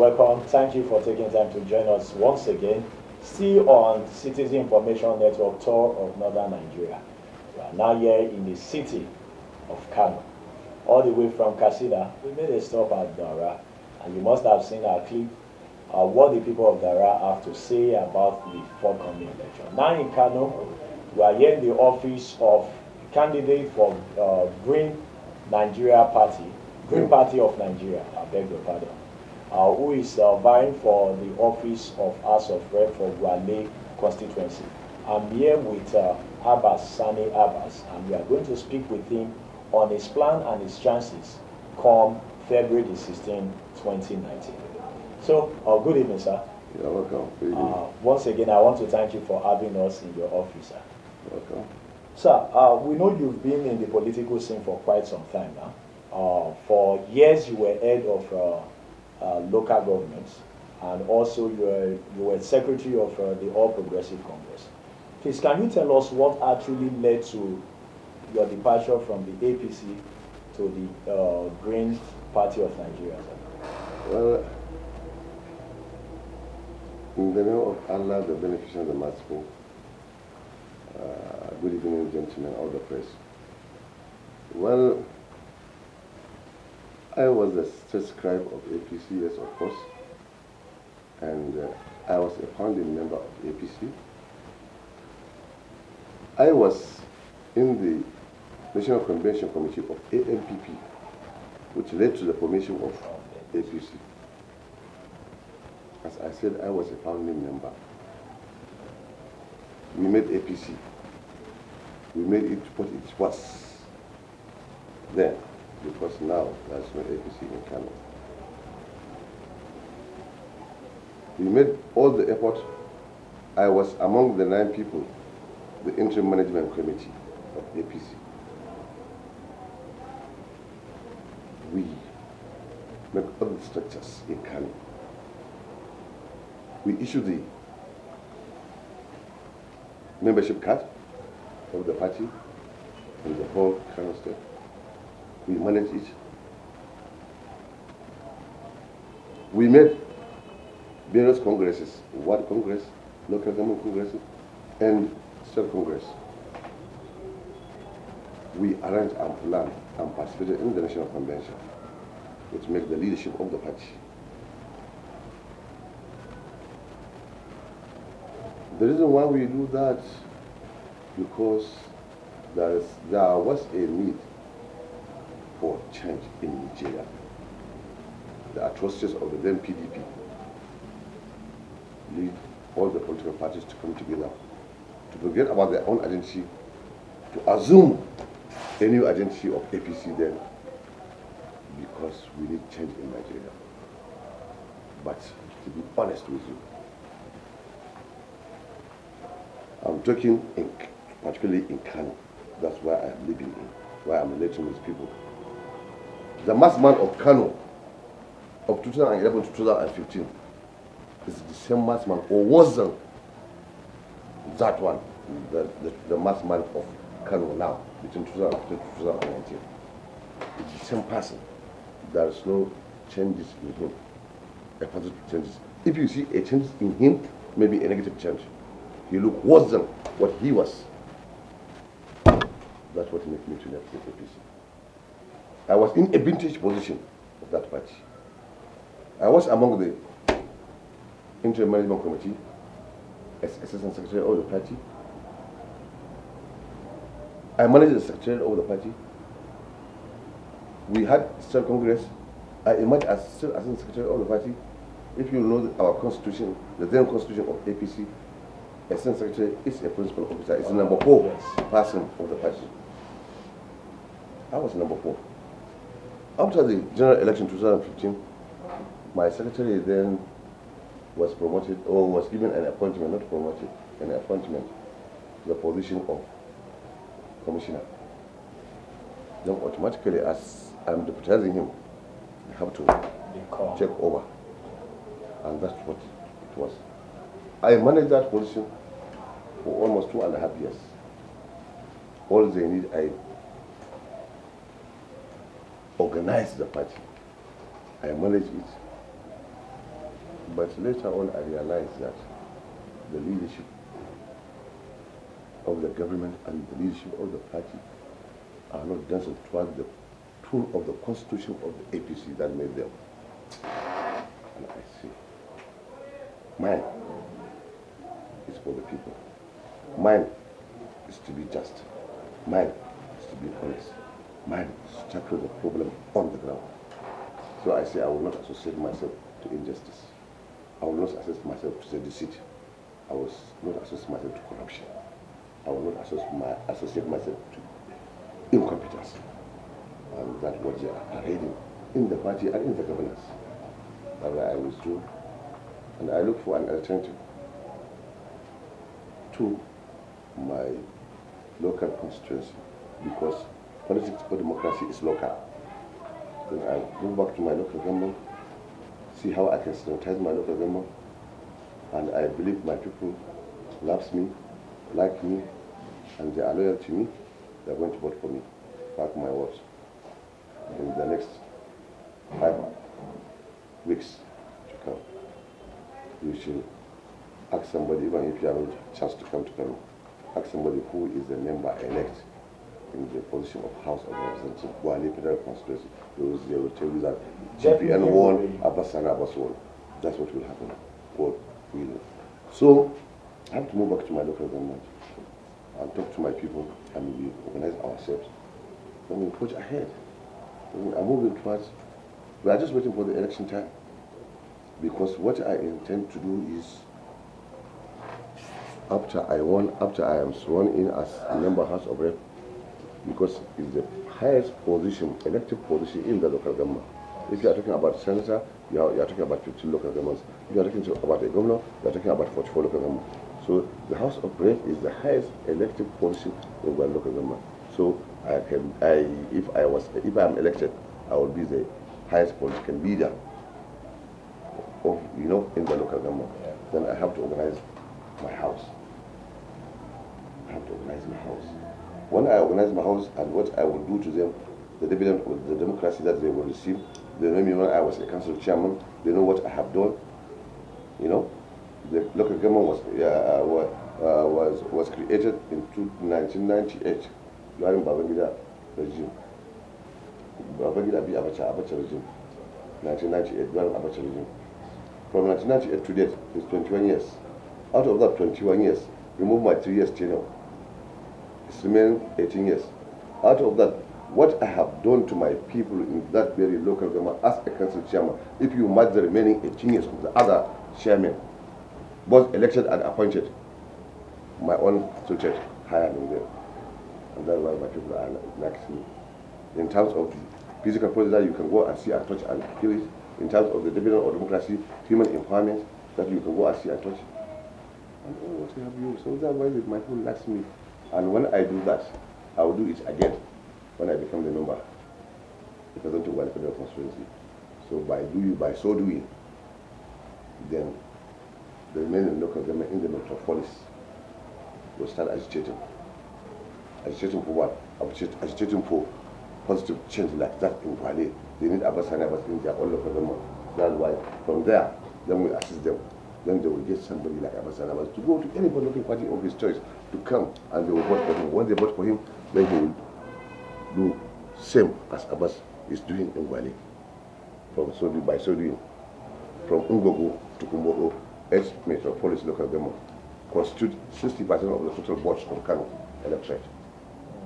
welcome. Thank you for taking time to join us once again. Still on Citizen Information Network tour of Northern Nigeria. We are now here in the city of Kano. All the way from Katsina, we made a stop at Dara, and you must have seen our clip, what the people of Dara have to say about the forthcoming election. Now in Kano, we are here in the office of candidate for Green Nigeria Party, Green Party of Nigeria, I beg your pardon, who is vying for the office of House of Reps for Gwale constituency. I'm here with Abbas Sani Abbas, and we are going to speak with him on his plan and his chances come February the 16th, 2019. So, good evening, sir. You're welcome. Once again, I want to thank you for having us in your office, sir. Welcome. Sir, we know you've been in the political scene for quite some time now. For years, you were head of local governments, and also you were secretary of the All Progressive Congress. Please, can you tell us what actually led to your departure from the APC to the Green Party of Nigeria, sir? Well, in the name of Allah, the beneficent, the merciful, good evening, gentlemen, all the press. Well, I was the state scribe of APC, yes, of course, and I was a founding member of APC. I was in the National Convention Committee of ANPP, which led to the formation of APC. As I said, I was a founding member. We made APC. We made it what it was then, because now there's no APC in Kano. We made all the effort. I was among the 9 people, the interim management committee of APC. We make all the structures in Kano. We issue the membership card of the party in the whole Kano state. We manage it. We made various congresses, Ward Congress, local government congresses, and state congress. We arranged and planned and participated in the National Convention, which makes the leadership of the party. The reason why we do that, because there was a need for change in Nigeria. The atrocities of the then PDP lead all the political parties to come together, to forget about their own identity, to assume a new identity of APC then, because we need change in Nigeria. But to be honest with you, I'm talking particularly in Kano. That's why I'm living in, why I'm relating with people. The mass man of Kano of 2011 to 2015 is the same mass man, or worse than that one, the mass man of Kano now, between 2015 to 2019. It's the same person. There is no changes in him, a positive changes. If you see a change in him, maybe a negative change. He looked worse than what he was. That's what made me to left the APC. I was in a vintage position of that party. I was among the interim management committee as assistant secretary of the party. I managed the secretary of the party. We had state congress. I emerged as still assistant secretary of the party. If you know our constitution, the then constitution of APC, assistant secretary is a principal officer. It's the number 4 person of the party. I was number 4. After the general election 2015, my secretary then was promoted, or was given an appointment, not promoted, an appointment to the position of commissioner. Then automatically, as I'm deputizing him, I have to take over. And that's what it was. I managed that position for almost 2.5 years. All they need, I organized the party. I managed it. But later on, I realized that the leadership of the government and the leadership of the party are not dancing towards the tune of the constitution of the APC that made them. And I say, mine is for the people. Mine is to be just. Mine is to be honest. Mine is to tackle the problem on the ground. So I say I will not associate myself to injustice. I will not associate myself to the deceit. I will not associate myself to corruption. I will not associate myself to incompetence. And that's what they are parading in the party and in the governance. That's why I withdrew. And I look for an alternative to my local constituency, because politics or democracy is local. Then I go back to my local government, see how I can sanitize my local government, and I believe my people loves me, like me, and they are loyal to me. They are going to vote for me. Mark my words. In the next 5 weeks to come, you should ask somebody, even if you have a chance to come to Kano, ask somebody who is the member elect in the position of House of Representatives, Gwale Federal Constituency. They will tell you that GPN won, Abbas Sani Abbas won. That's what will happen. What will. So I have to move back to my local government and talk to my people, and we organize ourselves. Then we push ahead. We are moving towards. We are just waiting for the election time, because what I intend to do is, after I am sworn in as a member House of Rep, because it's the highest position, elective position in the local government. If you are talking about senator, you are talking about 15 local governments. If you are talking about a governor, you are talking about 44 local governments. So the House of Rep is the highest elective position in one local government. So if I am elected, I will be the highest political leader of, in the local government. Yeah. Then I have to organize my house. I have to organize my house. When I organize my house and what I will do to them, the dividend of the democracy that they will receive, they know me when I was a council chairman, they know what I have done. The local government was created in 1998 during Babangida regime. Babangida B. Abacha regime. 1998 during Abacha regime. From 1998 to date is 21 years. Out of that 21 years, remove my 3 years tenure. It's remaining 18 years. Out of that, what I have done to my people in that very local government as a council chairman, if you match the remaining 18 years of the other chairmen, both elected and appointed, my own associate higher than them. And that's why my people are next to me. In terms of the physical process that you can go and see and touch and feel it, in terms of the dividend of democracy, human empowerment, that you can go and see and touch. And what have you? So that's why my people likes me. And when I do that, I will do it again when I become the member, representing the Gwale Federal Constituency. So by so doing, then the remaining local government in the metropolis will start agitating. Agitating for what? Agitating for positive change like that in Gwale. They need Abbas Sani Abbas in their own local government. That's why from there, then we assist them. Then they will get somebody like Abbas Sani Abbas to go to any political party of his choice to come, and they will vote for him. When they vote for him, then he will do same as Abbas is doing in Gwale. By so doing, from Ungogo to Kumbogo, 8 metropolis local government constitute 60% of the total votes of Kano electorate.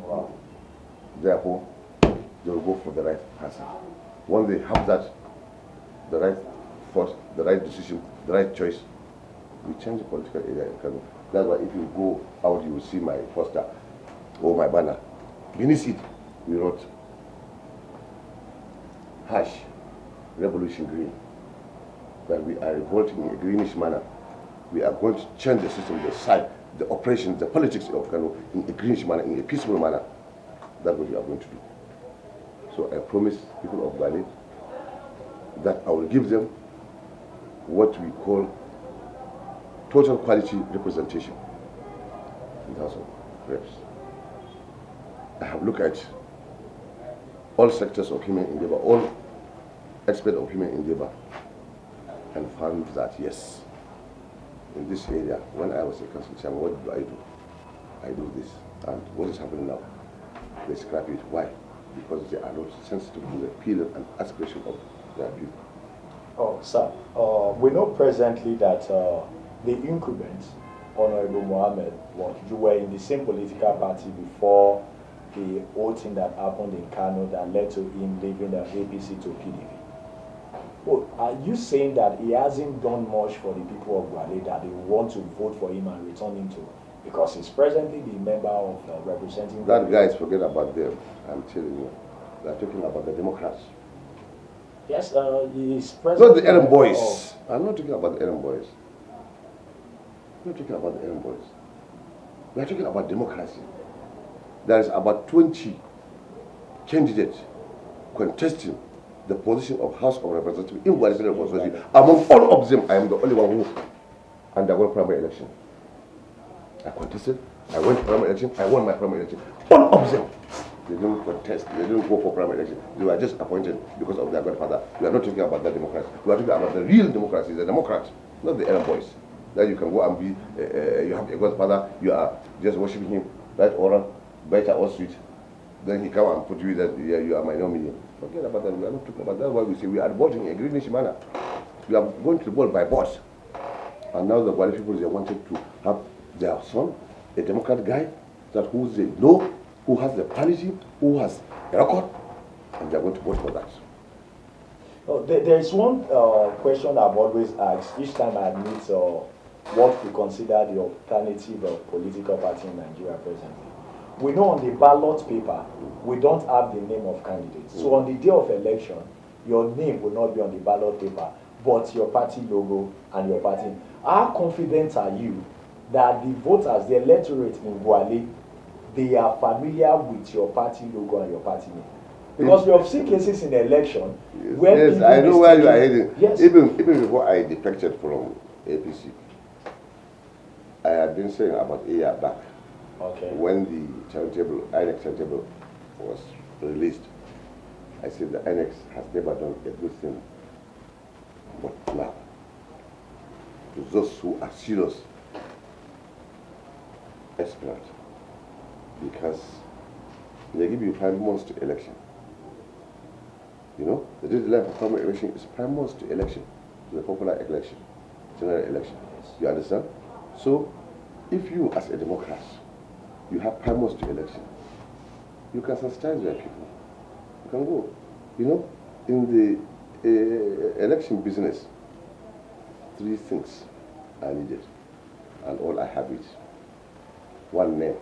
Wow. Therefore, they will go for the right person. When they have that, the right thought, the right decision, the right choice, we change the political area in Kano. That's why if you go out, you will see my poster or my banner. Beneath it, we wrote #Revolution Green. That we are revolting in a greenish manner. We are going to change the system, the operation, the politics of Kano in a greenish manner, in a peaceful manner. That's what we are going to do. So I promise people of Gwale that I will give them what we call total quality representation in the House of Reps. I have looked at all sectors of human endeavor, all aspects of human endeavor, and found that yes, in this area, when I was a council chairman, what do? I do this. And what is happening now? They scrap it. Why? Because they are not sensitive to the feeling and aspiration of their people. Oh, sir, we know presently that the incumbent, Honorable Mohammed, you were in the same political party before the whole thing that happened in Kano that led to him leaving the APC to PDP. Well, are you saying that he hasn't done much for the people of Gwale, that they want to vote for him and return him to? Because he's presently the member of representing... That guys, forget about them. I'm telling you. They are talking about the Democrats. Yes, he's presently... Not the Ellen boys. I'm not talking about the Ellen boys. I'm not talking about the Ellen boys. We are talking about democracy. There is about 20 candidates contesting the position of House of Representatives in Gwale Federal Constituency. Among all of them, I am the only one who underwent primary election. I contested, I went to primary election, I won my primary election. All of them, they didn't contest, they didn't go for primary election. They were just appointed because of their grandfather. We are not talking about that democracy. We are talking about the real democracy, the Democrats, not the Ellen boys. That you can go and be, you have a grandfather, you are just worshiping him, right oral, better or sweet. Then he come and put you that you are my nominee. Forget about that. We are not talking about that. That's why we say we are voting in a greenish manner. We are going to vote by vote. And now the Gwale people, they wanted to have their son, a Democrat guy, that who they know, who has the quality, who has a record, and they are going to vote for that. Oh, there is one question I've always asked each time I meet what we consider the alternative political party in Nigeria presently. We know on the ballot paper, we don't have the name of candidates. So on the day of election, your name will not be on the ballot paper, but your party logo and your party. How confident are you that the voters, the electorate in Gwale, they are familiar with your party logo and your party name? Because we have seen cases in the election where yes, I know where you are heading. Yes. Even before I defected from APC, I had been saying about a year back. Okay. When the timetable, INEC timetable was released, I said the INEC has never done a good thing, but now, to those who are serious aspirants, because they give you 5 months to election. You know, the deadline for primary election is 5 months to election, to the popular election, general election. You understand? So, if you as a Democrat, you have 5 months to election, you can sensitize your people. You can go. You know, in the election business, 3 things are needed, and all I have is 1 name,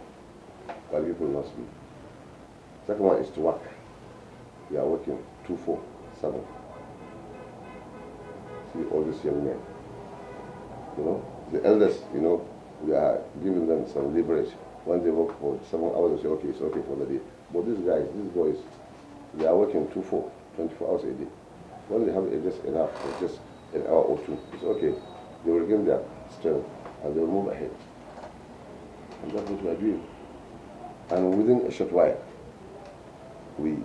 while people must be. Second one is to work. We are working 2-4-7. See all these young men. You know, the elders, you know, we are giving them some leverage. When they work for 7 hours, they say, okay, it's okay for the day. But these guys, these boys, they are working 2-4, 24 hours a day. When they have just enough, for just an hour or 2, it's okay. They will gain their strength and they will move ahead. And that's what we are doing. And within a short while, we,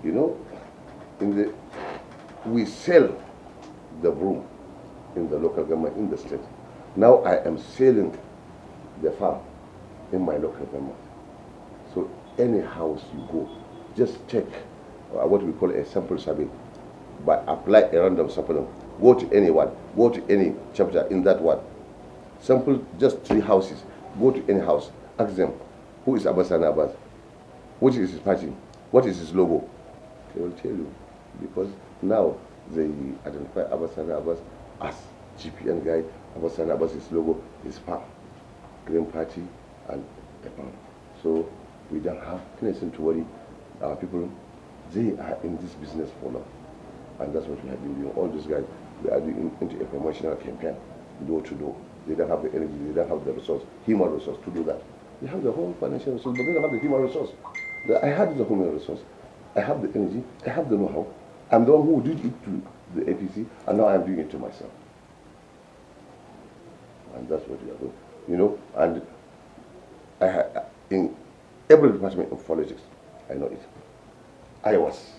you know, we sell the broom in the local government, in the state. Now I am selling the farm in my local government. So any house you go, just check what we call a sample survey, but apply a random sampling. Go to anyone, go to any chapter in that one. Sample just 3 houses. Go to any house, ask them, who is Abbas Sani Abbas? What is his party? What is his logo? They will tell you, because now they identify Abbas Sani Abbas as GPN guy. Abbas Sani Abbas' logo is farm, Green Party, and a farm. So we don't have anything to worry. Our people, they are in this business for now, and that's what we have been doing. All these guys, we are doing into a promotional campaign, door to door. They don't have the energy, they don't have the resource, human resource to do that. They have the whole financial resource, but they don't have the human resource. I had the human resource, I have the energy, I have the know-how. I'm the one who did it to the APC, and now I'm doing it to myself. And that's what we are doing. You know, and in every department of politics, I know it. I was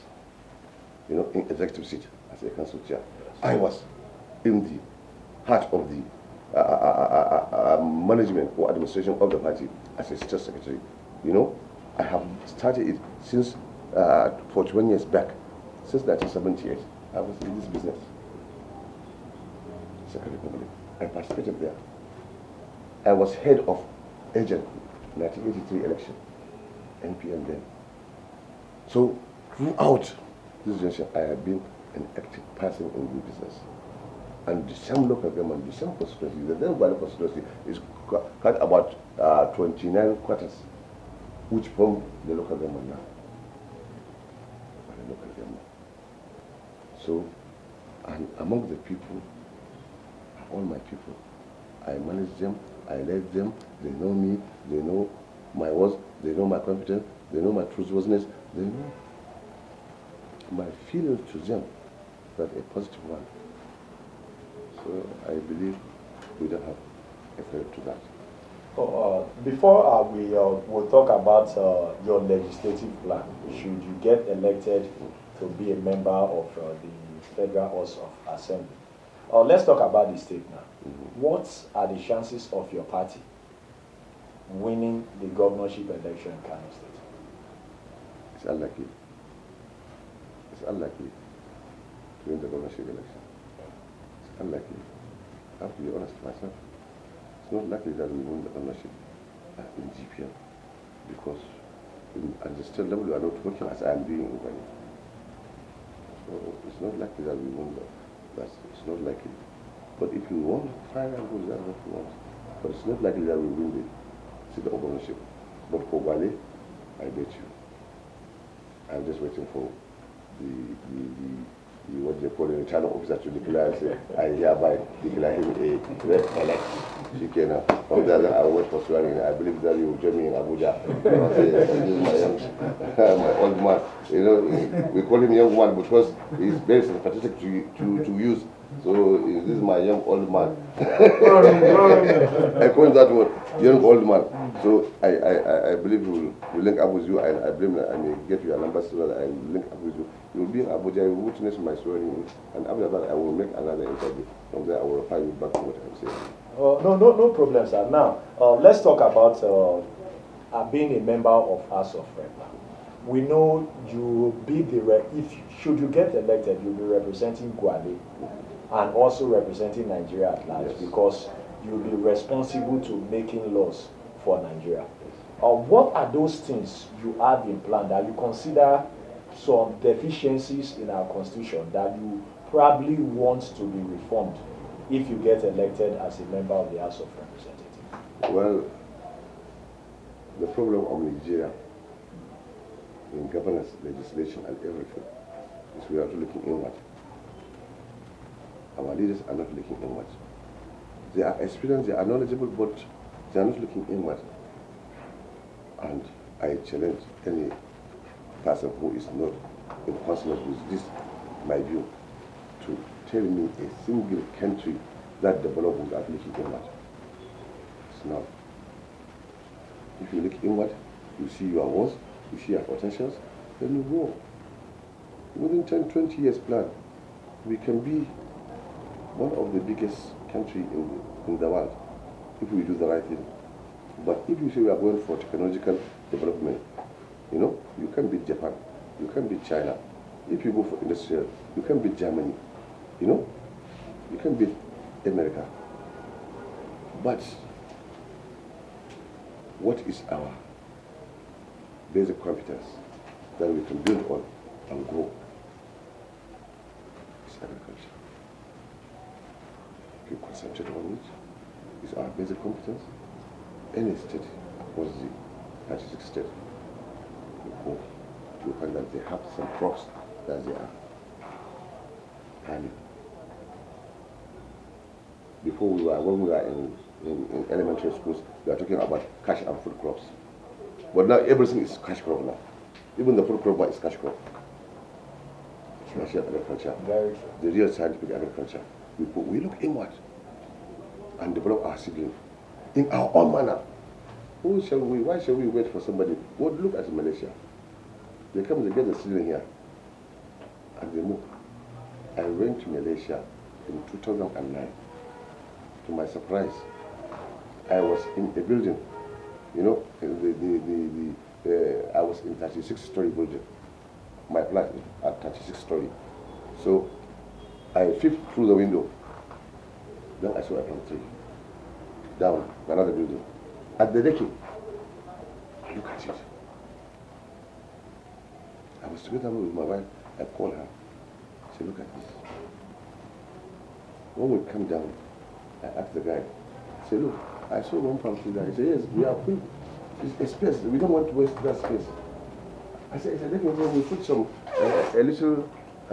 you know, in executive seat as a council chair. I was in the heart of the management or administration of the party as a state secretary. You know, I have started it since 41 years back, since 1978. I was in this business. Second Republic. I participated there. I was head of agent 1983 election, NPM then. So throughout this generation, I have been an active person in the business. And the same local government, the same constituency, the then Gwale constituency is cut about 29 quarters, which form the local government now. The local government. So, and among the people, all my people, I manage them, I lead them, they know me, they know my words, they know my competence, they know my truthfulness, they know my feelings to them, that a positive one. So I believe we don't have a threat to that. Before we'll talk about your legislative plan, should you get elected to be a member of the Federal House of Assembly, let's talk about the state now. What are the chances of your party winning the governorship election in Kano State? It's unlikely. It's unlikely to win the governorship election. It's unlikely. I have to be honest with myself. It's not likely that we win the governorship in GPM because at the state level we are not working as I am doing in Gwale. So it's not likely that we win that. It's not likely. But if you want, fine and good, that's what you want. But it's not likely that we win the seat of governorship. But for Gwale, I bet you. I'm just waiting for the what they call it, the channel officer to declare and say, I hereby declare him a rep elect. She can from there I wait for swearing. I believe that you will join me in Abuja. This is my young, my old man. You know, we call him young man because he's very sympathetic to use. So this is my young old man. I call him that word, young old man. So I believe we will link up with you, and I believe I may get your number so that I will link up with you. You will be in Abuja, you will witness my swearing, and after that I will make another interview. From there I will reply you back to what I'm saying. No problem, sir. Now, let's talk about being a member of House of Rep. We know you will be should you get elected, you'll be representing Gwale and also representing Nigeria at large, yes, because you'll be responsible to making laws for Nigeria. What are those things you have in plan that you consider some deficiencies in our constitution that you probably want to be reformed if you get elected as a member of the House of Representatives? Well, the problem of Nigeria in governance, legislation, and everything is we are looking inward. Our leaders are not looking inward. They are experienced, they are knowledgeable, but they are not looking inward. And I challenge any person who is not in consonance with this, my view, to tell me a single country that developed without looking inward. It's not. If you look inward, you see your wants, you see your potentials, then you go. Within 10, 20 years plan, we can be one of the biggest countries in the world if we do the right thing. But if you say we are going for technological development, you know, you can beat Japan, you can beat China. If you go for industrial, you can beat Germany, you know, you can beat America. But what is our basic competence that we can build on and grow? It's agriculture. If you concentrate on it, it's our basic competence. Any state across the 36 states, you find that they have some crops that they are having. Before when we were in elementary schools, we are talking about cash and food crops. But now everything is cash crop now. Even the food crop is cash crop. Commercial agriculture, the real scientific agriculture. We look inward and develop our seedling in our own manner. Why shall we wait for somebody? Well, look at Malaysia. They come, they get the seedling here. and they moved. I went to Malaysia in 2009. To my surprise, I was in a building, you know, I was in 36-story building. My flat is at 36-story. So I flipped through the window. Then I saw a palm tree down another building. At the decking, I look at it. I was together with my wife. I called her. I said, look at this. When we come down, I asked the guy, I said, look, I saw one palm tree there. He said, yes, we are free. It's a space. We don't want to waste that space. I said, definitely we put some, a little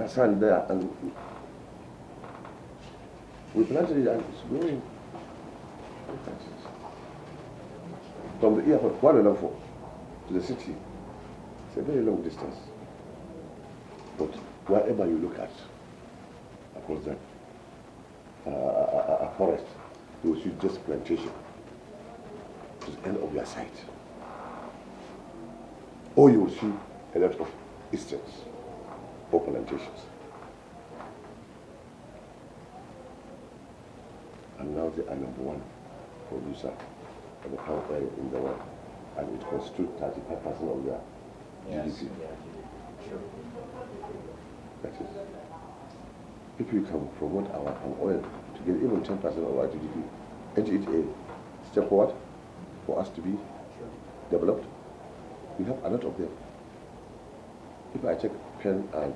sand there, and we planted it, and it's growing. From the airport, Kuala Lumpur, to the city, it's a very long distance. But wherever you look at, across that, a forest, you will see just plantation to the end of your sight. Or you will see a lot of estates or plantations. And now they are #1 producer of the palm oil in the world, and it constitutes 35% of their GDP. Sure. That is, if you can promote our palm oil to get even 10% of our GDP, isn't it a step forward for us to be developed? We have a lot of them. If I take pen and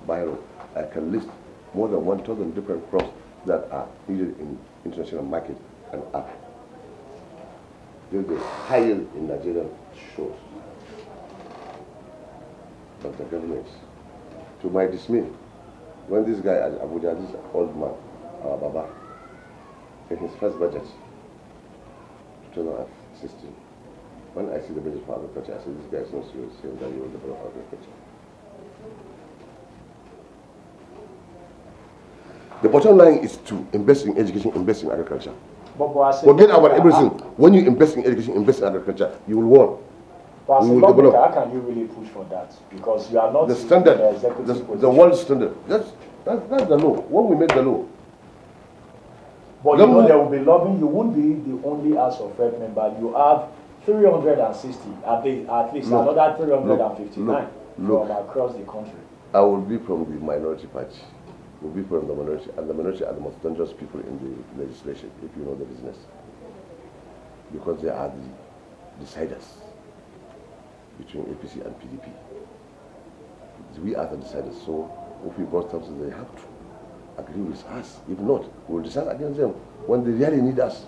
biro, I can list more than 1,000 different crops that are needed in international market and up. There's the high yield in Nigeria shows. But the government, to my dismay, when this guy at Abuja, this old man, our Baba, in his first budget, 2016, when I see the budget for agriculture, I say, this guy is not serious, saying that he will develop agriculture. The bottom line is to invest in education, invest in agriculture. Forget about everything. When you invest in education, invest in agriculture, you will win. But as a lawmaker, how can you really push for that? Because you are not the standard, in the executive the world standard. That's the law. When we make the law. But you know there will be lobbying. You won't be the only House of Rep member. You have 360, at least another 359 from across the country. I will be from the minority party. Will be from the minority, and the minority are the most dangerous people in the legislation, if you know the business, because they are the deciders between APC and PDP. We are the deciders, so if we brought something, they have to agree with us. If not, we will decide against them when they really need us.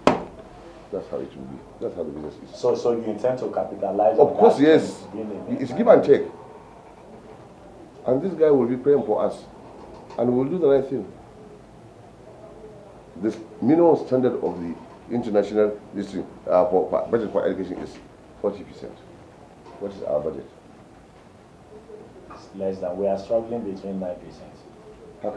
That's how it will be. That's how the business is. So you intend to capitalize on that? Of course, that? Yes. It's give and take. And this guy will be praying for us. And we'll do the right thing. The minimum standard of the international district for budget for education is 40%. What is our budget? It's less than. We are struggling between 9%. How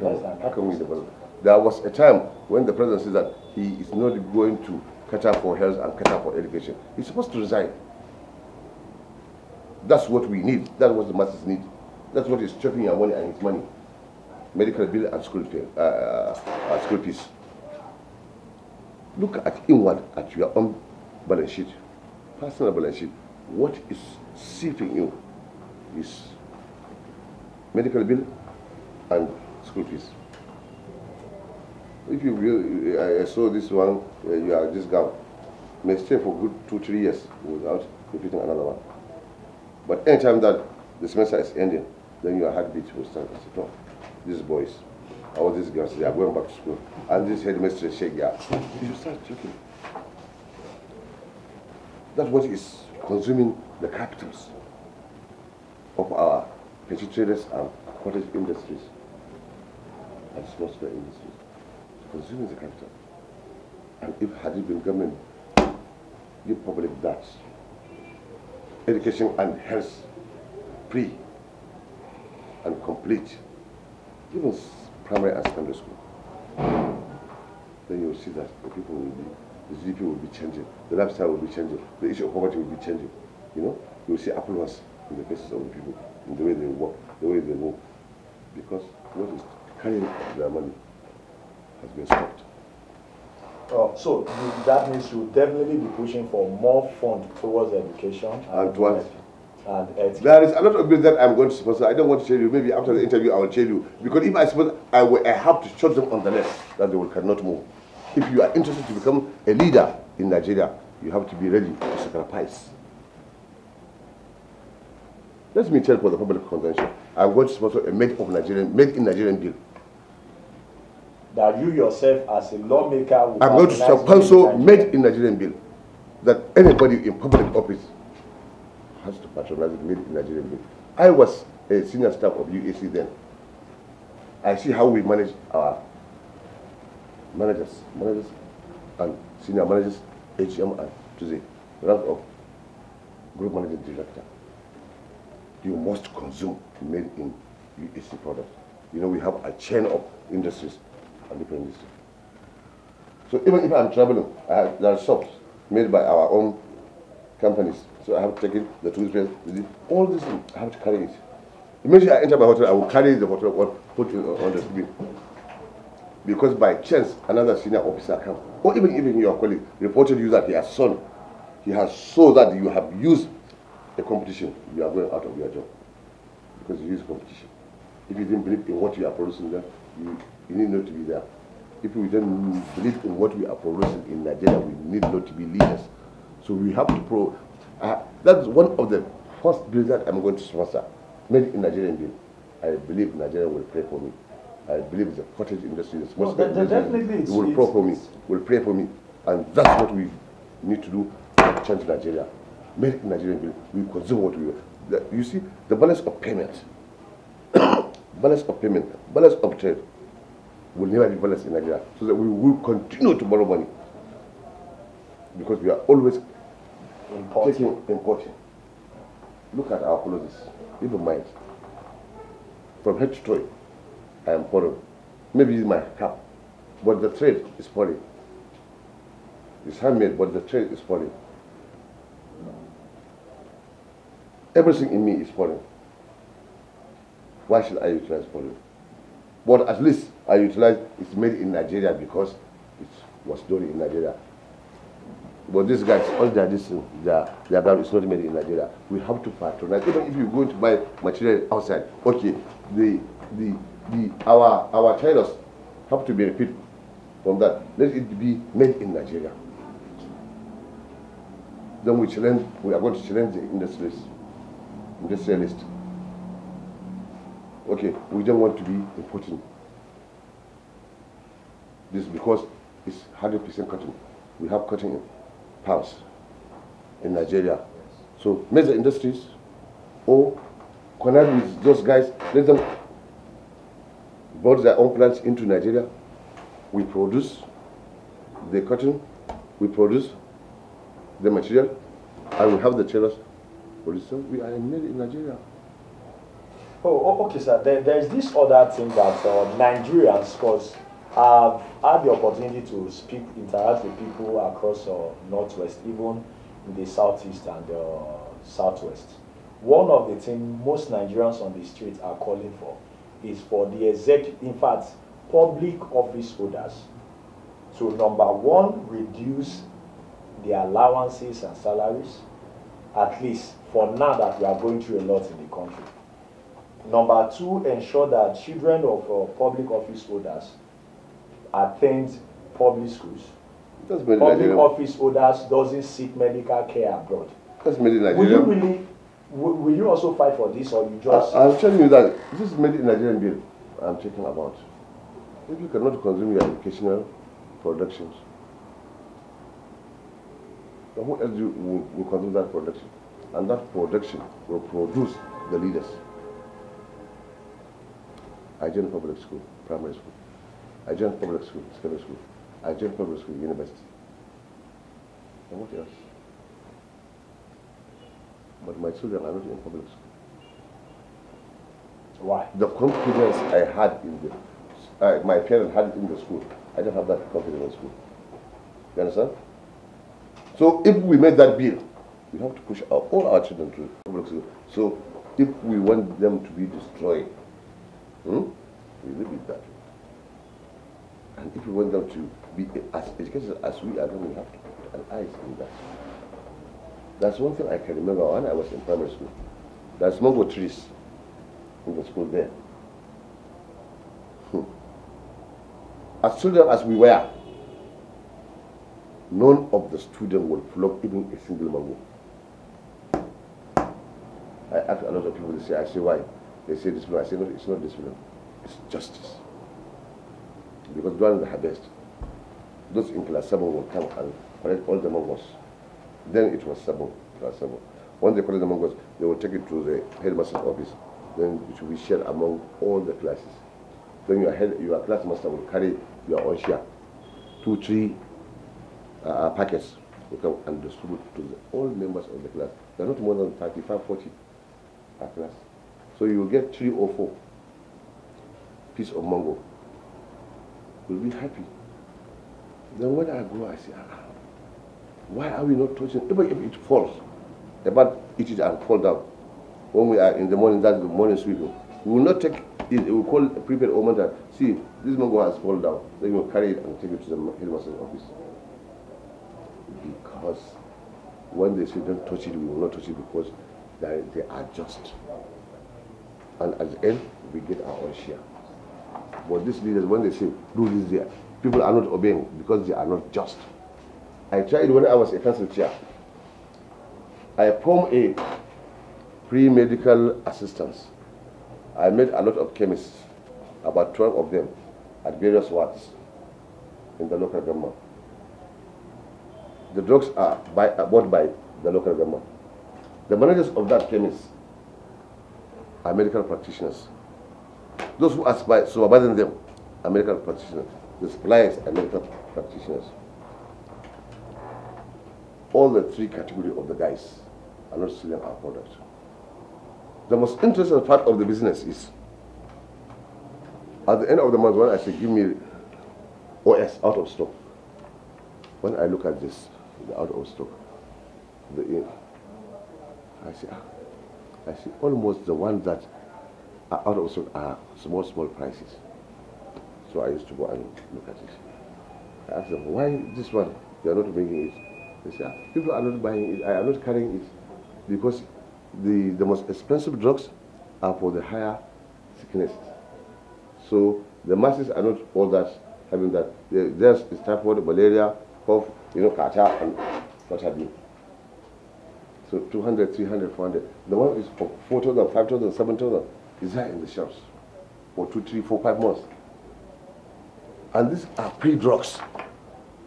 can we develop? There was a time when the president said that he is not going to cater for health and cater for education. He's supposed to resign. That's what we need. That's what the masses need. That's what is chopping your money and his money. Medical bill and school fees. Look at inward at your own balance sheet, personal balance sheet. What is seeping you is medical bill and school fees. If you really, I saw this one, you are this gown, may stay for good 2-3 years without repeating another one. But anytime that the semester is ending, then your heartbeat will start. No. These boys, all these girls, they are going back to school. And this headmistress shake, yeah. You should start checking. That's what is consuming the capitals of our petty traders and cottage industries and small scale industries. It's consuming the capital. And if had it been government give public that education and health free and complete, even primary and secondary school, then you will see that the people will be, the GDP will be changing, the lifestyle will be changing, the issue of poverty will be changing. You know, you will see affluence in the faces of the people, in the way they walk, the way they move. because what is carrying their money has been stopped. So that means you definitely be pushing for more fund towards education and towards and there is a lot of bills that I'm going to sponsor. I don't want to tell you. Maybe after the interview I will tell you, because if I suppose I have to shut them on the left that they cannot move. If you are interested to become a leader in Nigeria, you have to be ready to sacrifice. Let me tell for the public consumption, I'm going to sponsor a made in Nigerian bill. That you yourself as a lawmaker will I'm going to sponsor made in Nigerian bill. That anybody in public office has to patronize it, made in Nigerian bill. I was a senior staff of UAC then. I see how we manage our managers and senior managers, HM and to the rank of group managing director. You must consume made in UAC products. You know, we have a chain of industries and different industries. So even if I'm traveling, there are shops made by our own companies. So I have to take it, the toothpaste, all this thing, I have to carry it. Imagine I enter my hotel, I will carry the hotel or put it on the screen. Because by chance, another senior officer comes, or even your colleague reported you that he has saw that you have used a competition, you are going out of your job. Because you use competition. If you didn't believe in what you are producing there, you need not to be there. If we don't believe in what we are producing in Nigeria, we need not to be leaders. So we have to that's one of the first bills that I'm going to sponsor, made in Nigerian bill. I believe Nigeria will pray for me. I believe the cottage industry, the small scale industry will pray for me. And that's what we need to do to change Nigeria. Made in Nigerian bill, we consume what we will. You see, the balance of payment, balance of trade will never be balanced in Nigeria. So that we will continue to borrow money. Because we are always importing. Look at our clothes, even mine. From head to toe, I am foreign. Maybe it's my cap, but the trade is foreign. It's handmade, but the trade is foreign. Everything in me is foreign. Why should I utilize foreign? But at least I utilize it's made in Nigeria because it was done in Nigeria. But these guys, all their ground is not made in Nigeria. We have to patronize. Even if you're going to buy material outside, okay, our tailors have to benefit from that. Let it be made in Nigeria. Then we are going to challenge the industrialist. Okay, we don't want to be importing this because it's 100% cotton. We have cotton in pounds in Nigeria. So major industries or connect with those guys, let them brought their own plants into Nigeria. We produce the cotton, we produce the material, and we have the tailors produce them. We are made in Nigeria. Oh, okay, sir. There's this other thing that Nigerians, because I've had the opportunity to interact with people across Northwest, even in the Southeast and Southwest. One of the things most Nigerians on the street are calling for is for the executive, in fact, public office holders to, number one, reduce their allowances and salaries, at least for now that we are going through a lot in the country. Number two, ensure that children of public office holders attend public schools. Public office holders doesn't seek medical care abroad. That's made in Nigeria. Will you also fight for this, or you just... I'm telling you that this is made in Nigerian bill I'm talking about. If you cannot consume your educational productions, then who else will consume that production? And that production will produce the leaders. I joined public school, primary school. I joined public school, secondary school. I joined public school, university. And what else? But my children are not in public school. Why? The confidence I had in the, my parents had it in the school. I don't have that confidence in school. You understand? So if we made that bill, we have to push all our children to public school. So if we want them to be destroyed, that way. And if we want them to be as educated as we are, then we have to put an eye in that. That's one thing I can remember when I was in primary school. There's mango trees in the school there. As children as we were, none of the students will pluck even a single mango. I ask a lot of people, they say, I say, why? They say discipline. I say, no, it's not discipline. It's justice. Because during the harvest, those in class 7 will come and collect all the mangoes. Then it was 7, class 7. Once they collect the mangoes, they will take it to the headmaster's office. Then it will be shared among all the classes. Then your classmaster will carry your own share. 2, 3 packets will come and distribute to all members of the class. There are not more than 35, 40 per class. So you will get 3 or 4 pieces of mango. You'll be happy. Then when I go, I say, why are we not touching? Even if it falls, the bird eat it and fall down. When we are in the morning, that's the morning sweeping. We will not take it, we will call a prepared woman that, see, this mango has fallen down. Then you will carry it and take it to the headmaster's office. Because when they say don't touch it, we will not touch it because they are just. And at the end, we get our own share. But these leaders, when they say, do this there, people are not obeying because they are not just. I tried when I was a council chair. I formed a pre-medical assistance. I met a lot of chemists, about 12 of them, at various wards in the local government. The drugs are bought by the local government. The managers of that chemist are medical practitioners. Those who are supervising them are medical practitioners. The suppliers are medical practitioners. All the 3 categories of the guys are not selling our product. The most interesting part of the business is, at the end of the month, when I say, give me OS out of stock, when I look at this, the out of stock, I see almost the ones that are out of stock are small prices. So I used to go and look at it. I asked them, why this one? They are not bringing it. They say, people are not buying it, I am not carrying it. Because the most expensive drugs are for the higher sickness. So the masses are not all that having that. There's typhoid, malaria, cough, kata, and what have you. So 200, 300, 400. The one is for 4,000, 5,000, 7,000 is there in the shelves for 2, 3, 4, 5 months. And these are pre-drugs.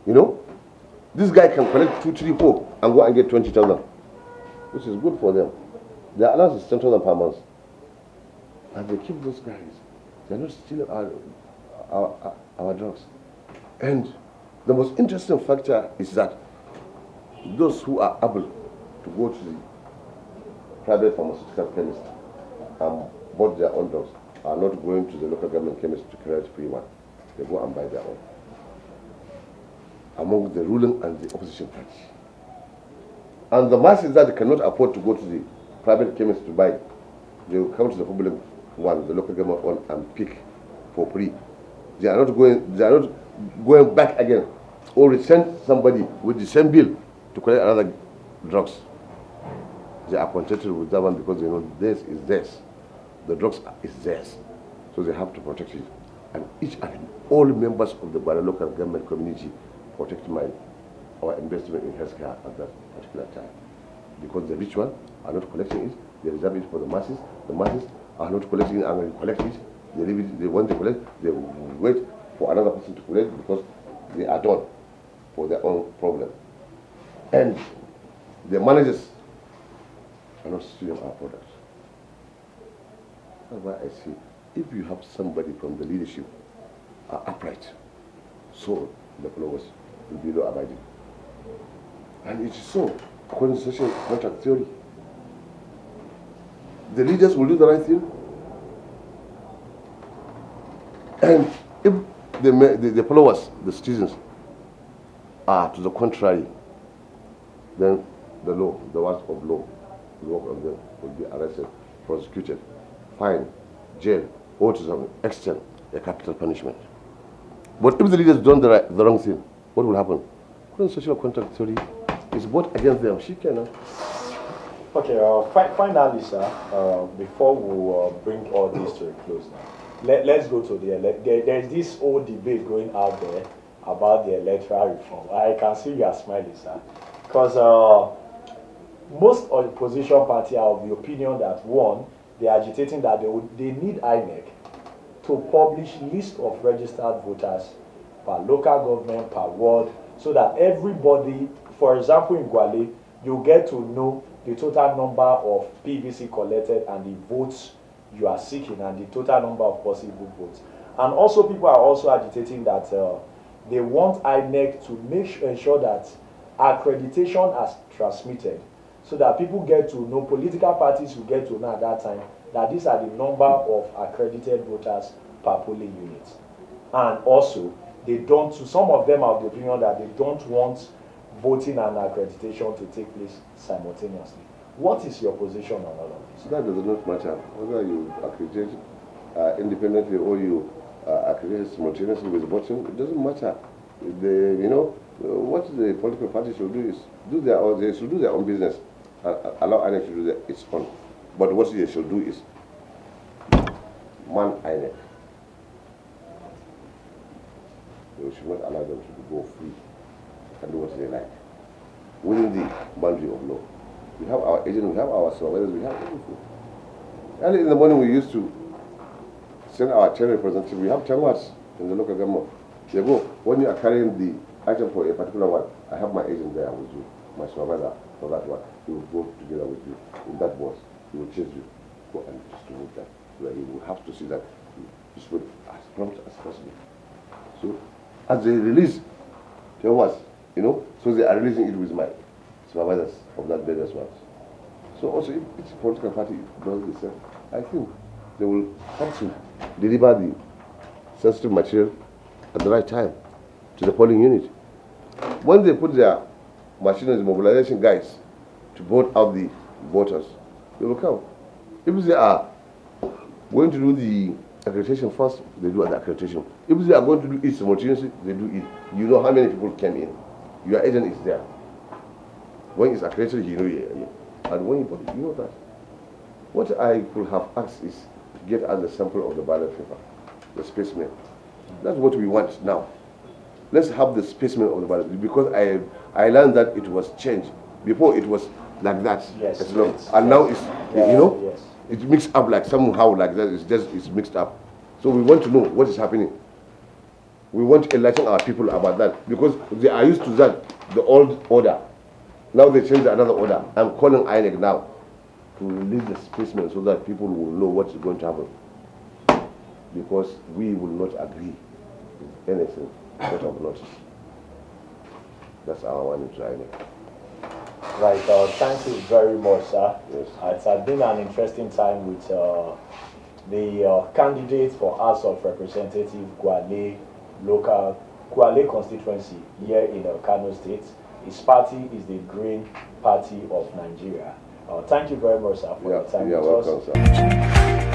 This guy can collect 2, 3, 4 and go and get 20,000, which is good for them. Their allowance is 10,000 per month. And they keep those guys. They're not stealing our drugs. And the most interesting factor is that those who are able to go to the private pharmaceutical chemist and bought their own drugs are not going to the local government chemist to create free one. They go and buy their own. Among the ruling and the opposition party. And the masses that cannot afford to go to the private chemist to buy, they will come to the public one, the local government one, and pick for free. They are not going back again or resend somebody with the same bill to collect another drugs. They are contented with that one because they know this is theirs. The drugs is theirs. So they have to protect it. And each and all members of the Gwale local government community protect our investment in healthcare at that particular time. Because the rich ones are not collecting it, they reserve it for the masses. The masses are not collecting it and collect it. They leave it, they want to collect, they wait for another person to collect because they are done for their own problem. And the managers are not stealing our products. That's why I say, if you have somebody from the leadership upright, so the followers will be law abiding. And it is so, according to social contract theory. The leaders will do the right thing. And if the followers, the citizens, are to the contrary, then the law, the words of law, the work of them will be arrested, prosecuted, fined, jailed, or to some extent a capital punishment. But if the leaders done the wrong thing, what will happen? Social contract theory is both against them. She cannot. Okay, finally, sir, before we bring all this to a close now, let's go to there's this old debate going out there about the electoral reform. I can see you are smiling, sir, because most of the opposition party are of the opinion that, one, they are agitating that they need INEC to publish list of registered voters per local government, per ward, so that everybody, for example, in Gwale, you get to know the total number of PVC collected and the votes you are seeking and the total number of possible votes. And also, people are also agitating that they want INEC to ensure that accreditation is transmitted, so that people get to know, political parties will get to know at that time, that these are the number of accredited voters per polling unit. And also, they don't, some of them are of the opinion that they don't want voting and accreditation to take place simultaneously. What is your position on all of this? That does not matter. Whether you accredit independently or you accredit simultaneously with voting, it doesn't matter. What the political parties should do is they should do their own business and allow INEC to do its own. But what they should do is man INEC. They should not allow them to go free and do what they like within the boundary of law. We have our agent, we have our surveyors, we have everything. Early in the morning, we used to send our 10 representatives. We have 10 watts in the local government. They go, when you are carrying the item for a particular one, I have my agent there with you, my supervisor for that one. He will go together with you in that box. He will chase you, go and distribute that. Where you will have to see that you distribute as prompt as possible. So, as they release 10 watts, so they are releasing it with my supervisors of that various ones. So also, if each political party does the same, I think they will have to deliver the sensitive material at the right time to the polling unit. When they put their machinery, mobilization guys to vote out the voters, they will come. If they are going to do the accreditation first, they do the accreditation. If they are going to do it simultaneously, they do it. You know how many people came in. Your agent is there. When it's accredited, you know it. And when you put it, you know that. What I could have asked is to get us the sample of the ballot paper, the specimen. That's what we want now. Let's have the specimen of the ballot, because I learned that it was changed. Before it was like that. Yes. And now it's, yes. It's mixed up like somehow like that. It's mixed up. So we want to know what is happening. We want to enlighten our people about that, because they are used to that, the old order. Now they change another order. I'm calling INEC now to release the specimen so that people will know what is going to happen. Because we will not agree with anything out of notice. That's our warning to INEC. Right, thank you very much, sir. Yes. It has been an interesting time with the candidate for House of Representative Gwale constituency here in Kano State. His party is the Green Party of Nigeria. Thank you very much, sir, for your time. You're welcome, sir.